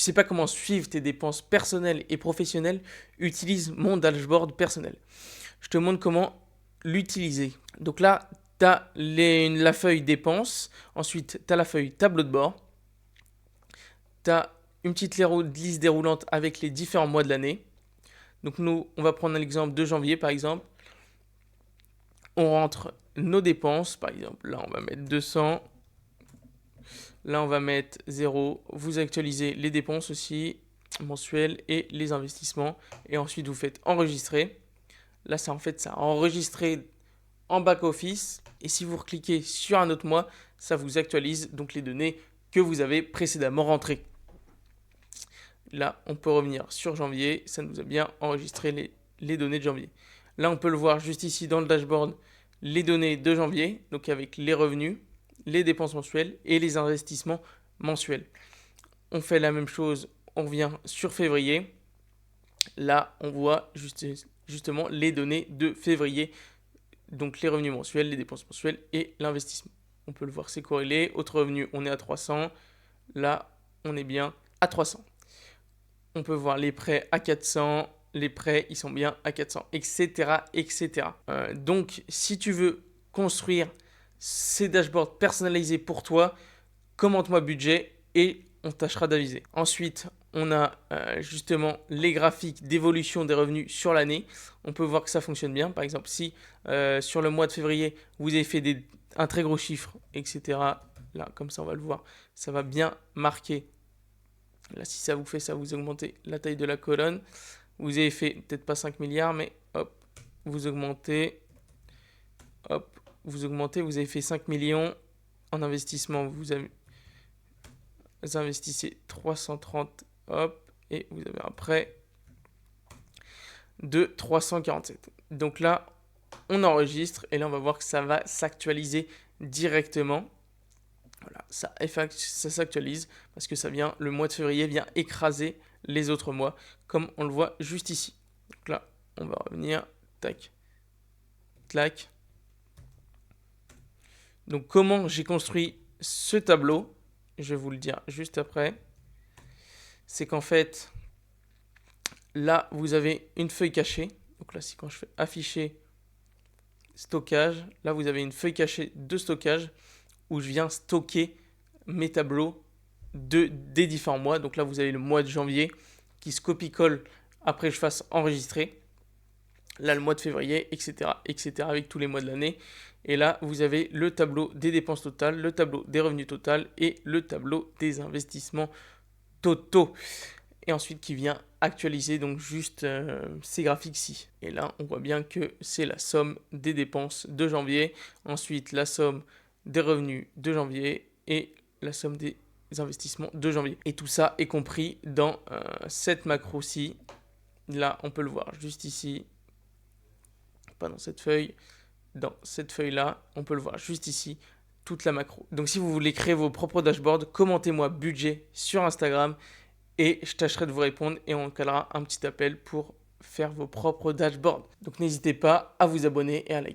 sais pas comment suivre tes dépenses personnelles et professionnelles, utilise mon dashboard personnel. Je te montre comment l'utiliser. Donc là, tu as la feuille dépenses, ensuite tu as la feuille tableau de bord, tu as une petite liste déroulante avec les différents mois de l'année. Donc nous, on va prendre l'exemple de janvier par exemple. On rentre nos dépenses, par exemple, là on va mettre 200, là on va mettre 0. Vous actualisez les dépenses aussi mensuelles et les investissements. Et ensuite vous faites enregistrer. Là ça a enregistré en back-office. Et si vous recliquez sur un autre mois, ça vous actualise donc les données que vous avez précédemment rentrées. Là, on peut revenir sur janvier. Ça nous a bien enregistré les données de janvier. Là, on peut le voir juste ici dans le dashboard, les données de janvier, donc avec les revenus, les dépenses mensuelles et les investissements mensuels. On fait la même chose, on vient sur février. Là, on voit justement les données de février, donc les revenus mensuels, les dépenses mensuelles et l'investissement. On peut le voir, c'est corrélé. Autre revenu, on est à 300. Là, on est bien à 300. On peut voir les prêts à 400, les prêts, ils sont bien à 400, etc. etc. Donc, si tu veux construire ces dashboards personnalisés pour toi, commente-moi budget et on tâchera d'aviser. Ensuite, on a justement les graphiques d'évolution des revenus sur l'année. On peut voir que ça fonctionne bien. Par exemple, si sur le mois de février, vous avez fait un très gros chiffre, etc. Là, comme ça, on va le voir. Ça va bien marquer. Là, si ça vous fait ça, vous augmentez la taille de la colonne. Vous avez fait peut-être pas 5 milliards, mais hop, vous augmentez. Hop, vous augmentez. Vous avez fait 5 millions en investissement. Vous investissez 330. Hop, et vous avez un prêt de 347. Donc là, on enregistre et là, on va voir que ça va s'actualiser directement. Voilà, ça s'actualise parce que le mois de février vient écraser les autres mois, comme on le voit juste ici. Donc là, on va revenir, tac, clac. Donc comment j'ai construit ce tableau, je vais vous le dire juste après. C'est qu'en fait, là, vous avez une feuille cachée. Donc là, c'est quand je fais afficher stockage. Là, vous avez une feuille cachée de stockage où je viens stocker mes tableaux des différents mois. Donc là, vous avez le mois de janvier qui se copie-colle après que je fasse enregistrer. Là, le mois de février, etc., etc., avec tous les mois de l'année. Et là, vous avez le tableau des dépenses totales, le tableau des revenus totaux et le tableau des investissements totaux. Et ensuite, qui vient actualiser donc juste ces graphiques-ci. Et là, on voit bien que c'est la somme des dépenses de janvier. Ensuite, la somme des revenus de janvier et la somme des investissements de janvier. Et tout ça est compris dans cette macro-ci. Là, on peut le voir juste ici. Pas dans cette feuille. Dans cette feuille-là, on peut le voir juste ici. Toute la macro. Donc, si vous voulez créer vos propres dashboards, commentez-moi budget sur Instagram et je tâcherai de vous répondre et on calera un petit appel pour faire vos propres dashboards. Donc, n'hésitez pas à vous abonner et à liker.